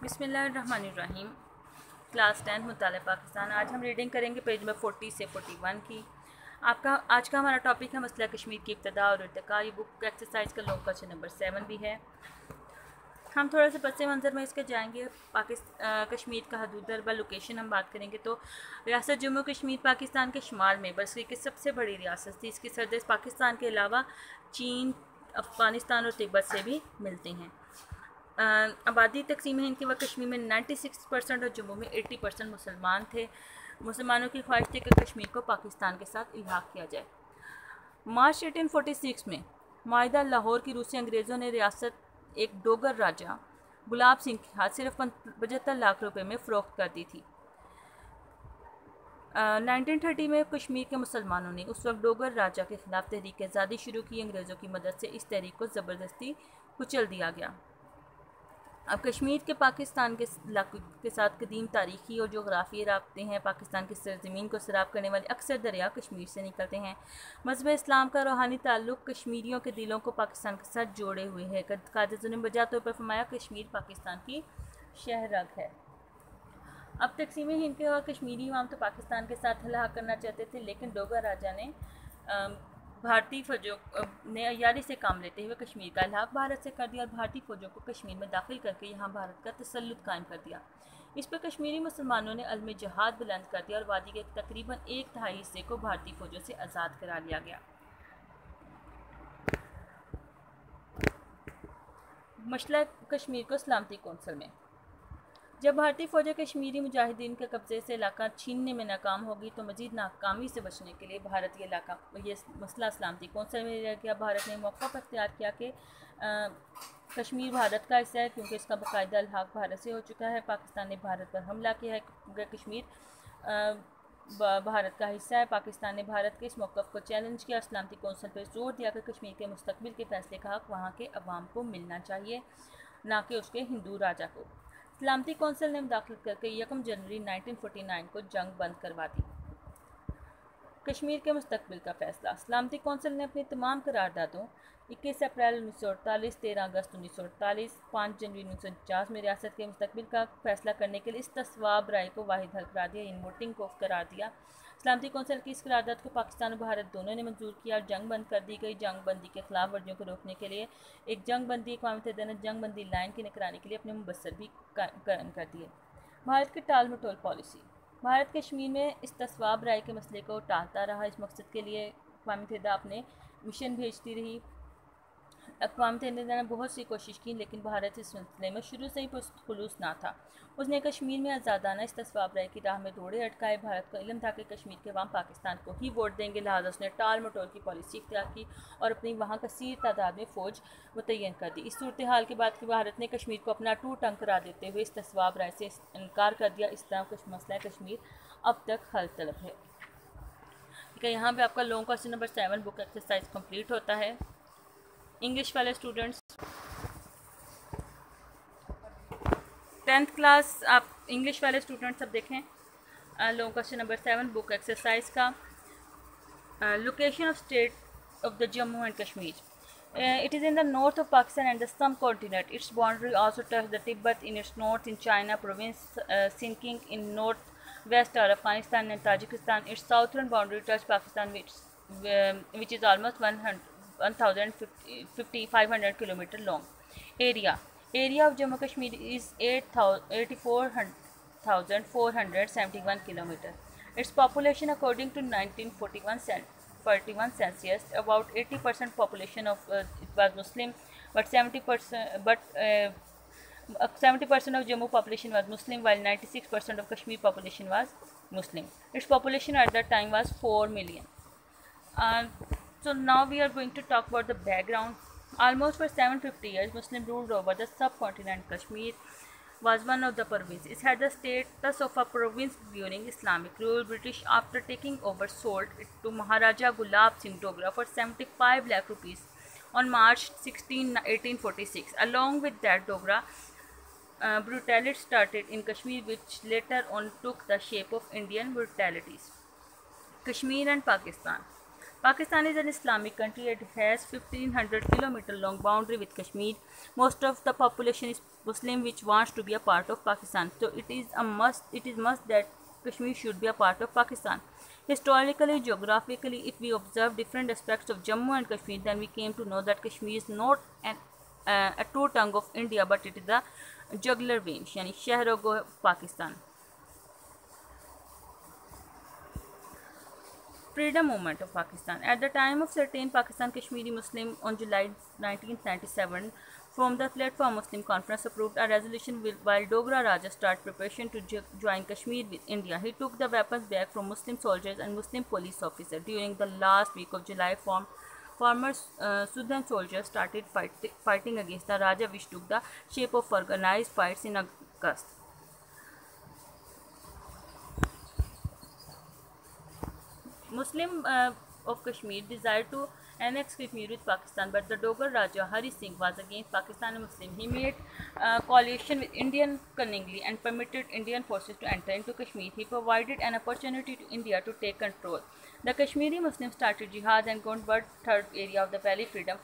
بسم اللہ الرحمن الرحیم۔ کلاس 10 مطالعہ پاکستان۔ آج ہم ریڈنگ کریں گے پیج نمبر 40 سے 41 کی۔ آج کا ہمارا ٹاپک ہے مسئلہ کشمیر کی ابتدا اور ارتقاء۔ یہ بک ایکسرسائز کا لوگ کوسچن نمبر 7 بھی ہے۔ ہم تھوڑا سا پس منظر میں اس کے جائیں گے۔ کشمیر کا حدود دربہ لوکیشن ہم بات کریں گے تو ریاست جموں کشمیر پاکستان کے شمال میں برصغیر کی سب سے بڑی ریاست تھی۔ اس کی سرحدیں پاکستان کے علاوہ چین، افغانستان اور تبت سے بھی ملتی ہیں۔ آبادی تقسیم ہند کے وقت کشمیر میں 96% اور جموں میں 80% مسلمان تھے۔ مسلمانوں کی خواہش تھی کہ کشمیر کو پاکستان کے ساتھ الحاق کیا جائے۔ مارچ 1846 میں معاہدہ لاہور کی روح سے انگریزوں نے ریاست ایک ڈوگر راجہ گلاب سنگھ کے ہاتھ صرف 75 لاکھ روپے میں فروخت کر دی تھی۔ 1930 میں کشمیر کے مسلمانوں نے اس وقت ڈوگر راجہ کے خلاف تحریک آزادی شروع کی۔ انگریزوں کی مدد سے اس تحریک کو زبردستی کچل دیا گیا۔ اب کشمیر کے پاکستان کے علاقے کے ساتھ قدیم تاریخی اور جغرافیائی رابطے ہیں۔ پاکستان کی سرزمین کو سیراب کرنے والے اکثر دریا کشمیر سے نکلتے ہیں۔ مذہب اسلام کا روحانی تعلق کشمیریوں کے دلوں کو پاکستان کے ساتھ جوڑے ہوئے ہے۔ قائد نے بجا طور پر فرمایا کشمیر پاکستان کی شہرگ ہے۔ اب تقسیم ہند کے بعد کشمیری عوام تو پاکستان کے ساتھ الحاق کرنا چاہتے تھے، لیکن ڈوگر راجہ نے بھارتی فوجوں نے عیاری سے کام لیتے ہوئے کشمیر کا الحاق بھارت سے کر دیا اور بھارتی فوجوں کو کشمیر میں داخل کر کے یہاں بھارت کا تسلط قائم کر دیا۔ اس پر کشمیری مسلمانوں نے علم جہاد بلند کر دیا اور وادی کے تقریباً 1/3 حصے کو بھارتی فوجوں سے آزاد کرا لیا گیا۔ مسئلہ کشمیر کو سلامتی کونسل میں۔ جب بھارتی فوجیں کشمیری مجاہدین کے قبضے سے علاقہ چھیننے میں ناکام ہوگی تو مزید ناکامی سے بچنے کے لیے بھارت یہ مسئلہ سلامتی کونسل میں لے گیا۔ بھارت نے موقف اختیار کیا کہ کشمیر بھارت کا حصہ ہے کیونکہ اس کا باقاعدہ الحاق بھارت سے ہو چکا ہے۔ پاکستان نے بھارت پر حملہ کیا ہے کیونکہ کشمیر بھارت کا حصہ ہے۔ پاکستان نے بھارت کے اس موقف کو چیلنج کیا اور سلامتی کونسل پر زور دیا کہ کشمیر کے مستقبل کے فیصلے کا حق وہاں کے عوام کو ملنا چاہیے، نہ کہ اس کے ہندو راجہ کو۔ سلامتی کونسل نے مداخلت کر کے 1 جنوری 1949 کو جنگ بند کروا دی۔ کشمیر کے مستقبل کا فیصلہ۔ سلامتی کونسل نے اپنی تمام قراردادوں 21 اپریل 1948، 13 اگست 1948، 5 جنوری 1949 میں ریاست کے مستقبل کا فیصلہ کرنے کے لیے استصواب رائے کو واحد حل قرار دیا، یعنی ووٹنگ کو قرار دیا۔ سلامتی کونسل کی اس قرارداد کو پاکستان اور بھارت دونوں نے منظور کیا اور جنگ بند کر دی گئی۔ جنگ بندی کے خلاف ورزیوں کو روکنے کے لیے ایک جنگ بندی اقوام متحدہ نے جنگ بندی لائن کی نگرانی کے لیے اپنے مبصر بھی قائم کر دیے۔ بھارت کی ٹال مٹول پالیسی۔ بھارت کشمیر میں استصواب رائے کے مسئلے کو ٹالتا رہا۔ اس مقصد کے لیے اقوام متحدہ اپنے مشن بھیجتی رہی۔ اقوام متحدہ نے بہت سی کوشش کی لیکن بھارت اس سلسلے میں شروع سے ہی خلوص نہ تھا۔ اس نے کشمیر میں آزادانہ استصواب رائے کی راہ میں روڑے اٹکائے۔ بھارت کو علم تھا کہ کشمیر کے عوام پاکستان کو ہی ووٹ دیں گے، لہٰذا اس نے ٹال مٹول کی پالیسی اختیار کی اور اپنی وہاں کثیر تعداد میں فوج متعین کر دی۔ اس صورتحال کے بعد بھارت نے کشمیر کو اپنا ٹوٹ ٹنگ قرار دیتے ہوئے استصواب رائے سے انکار کر دیا۔ اس طرح مسئلہ کشمیر اب تک حل طلب ہے۔ یہاں پہ آپ کا لانگ کوسچن نمبر 7 بک ایکسرسائز کمپلیٹ ہوتا ہے۔ انگلش والے اسٹوڈنٹس 10th کلاس آپ انگلش والے اسٹوڈنٹس اب دیکھیں لانگ کوسچن نمبر 7 بک ایکسرسائز کا۔ Location of state of the Jammu and Kashmir. It is in the north of Pakistan and the subcontinent. Its boundary also touches the Tibet in its north, in China province sinking in northwest or Afghanistan and Tajikistan. Its southern boundary touches Pakistan, which is almost 1,500 kilometer long. Area of Jammu Kashmir is 84,471 kilometer. Its population according to 1941 census, about 80% population of it was Muslim, but 70% of Jammu population was Muslim, while 96% of Kashmir population was Muslim. Its population at that time was 4 million. So now we are going to talk about the background. Almost for 750 years, Muslim ruled over the subcontinent. Kashmir was one of the provinces. It had the status of a province during Islamic rule. British, after taking over, sold it to Maharaja Gulab Singh Dogra for 75 lakh rupees on March 16, 1846. Along with that, Dogra brutality started in Kashmir, which later on took the shape of Indian brutalities. Kashmir and Pakistan. Pakistan is an Islamic country. It has 1500 kilometer long boundary with Kashmir. Most of the population is Muslim, which wants to be a part of Pakistan. So it is a must. It is must that Kashmir should be a part of Pakistan. Historically, geographically, if we observe different aspects of Jammu and Kashmir, then we came to know that Kashmir is not a true tongue of India, but it is a jugular vein, yani Shahrogo Pakistan. Freedom movement of Pakistan. At the time of certain Pakistan Kashmiri Muslim on July 1997, from the platform Muslim Conference approved a resolution while Dogra Raja started preparation to join Kashmir with India. He took the weapons back from Muslim soldiers and Muslim police officers. During the last week of July, former Sudan soldiers started fighting against the Raja, which took the shape of organized fights in August. Muslim of Kashmir desired to annex Kashmir with Pakistan, but the Dogar Raja Hari Singh was against Pakistani Muslim. He made coalition with Indian cunningly and permitted Indian forces to enter into Kashmir. He provided an opportunity to India to take control. The Kashmiri Muslims started jihad and got one-third area of the valley freedom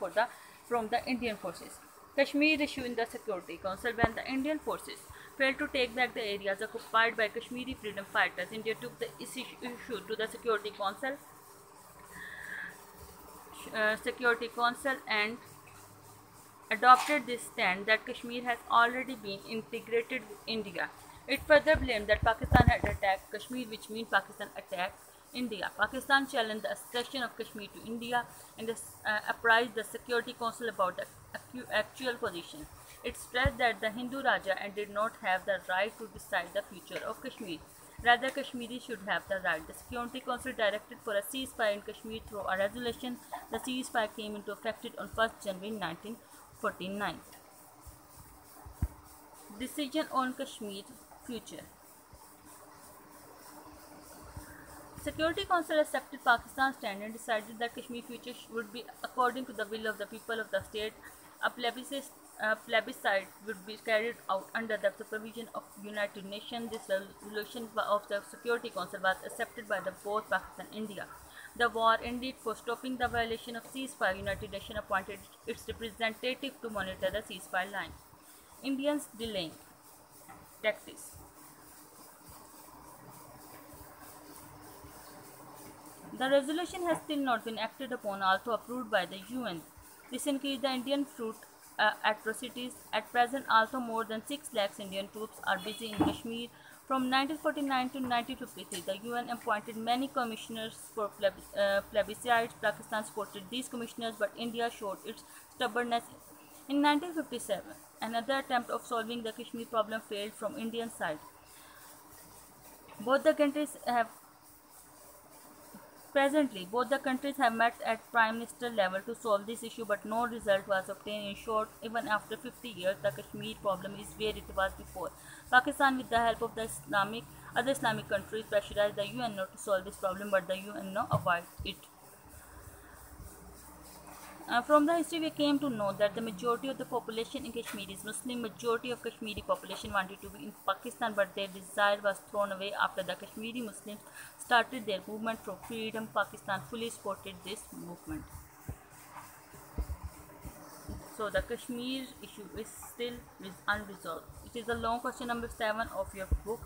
from the Indian forces. Kashmir issue in the Security Council. When the Indian forces failed to take back the areas occupied by Kashmiri freedom fighters, India took the issue to the Security Council and adopted this stand that Kashmir has already been integrated with India. It further blamed that Pakistan had attacked Kashmir, which means Pakistan attacked India. Pakistan challenged the accession of Kashmir to India and apprised the Security Council about the actual position. It stressed that the Hindu Raja did not have the right to decide the future of Kashmir. Rather, Kashmiris should have the right. The Security Council directed for a ceasefire in Kashmir through a resolution. The ceasefire came into effect on 1st January 1949. Decision on Kashmir future. Security Council accepted Pakistan's stand and decided that Kashmir future would be according to the will of the people of the state. A plebiscite would be carried out under the supervision of United Nations. This resolution of the Security Council was accepted by both Pakistan and India. The war ended. For stopping the violation of ceasefire, United Nations appointed its representative to monitor the ceasefire line. Indians delaying tactics. The resolution has still not been acted upon, although approved by the UN. This increased the Indian fruit atrocities. At present, although more than 6 lakhs Indian troops are busy in Kashmir. From 1949 to 1953, the UN appointed many commissioners for plebiscites. Pakistan supported these commissioners, but India showed its stubbornness. In 1957, another attempt of solving the Kashmir problem failed from Indian side. Both the countries have met at Prime Minister level to solve this issue, but no result was obtained. In short, even after 50 years, the Kashmir problem is where it was before. Pakistan, with the help of the other Islamic countries, pressurized the UN not to solve this problem, but the UN avoided it. From the history, we came to know that the majority of the population in Kashmir is Muslim. Majority of Kashmiri population wanted to be in Pakistan, but their desire was thrown away after the Kashmiri Muslims started their movement for freedom. Pakistan fully supported this movement. So the Kashmir issue is still unresolved. It is the long question number 7 of your book.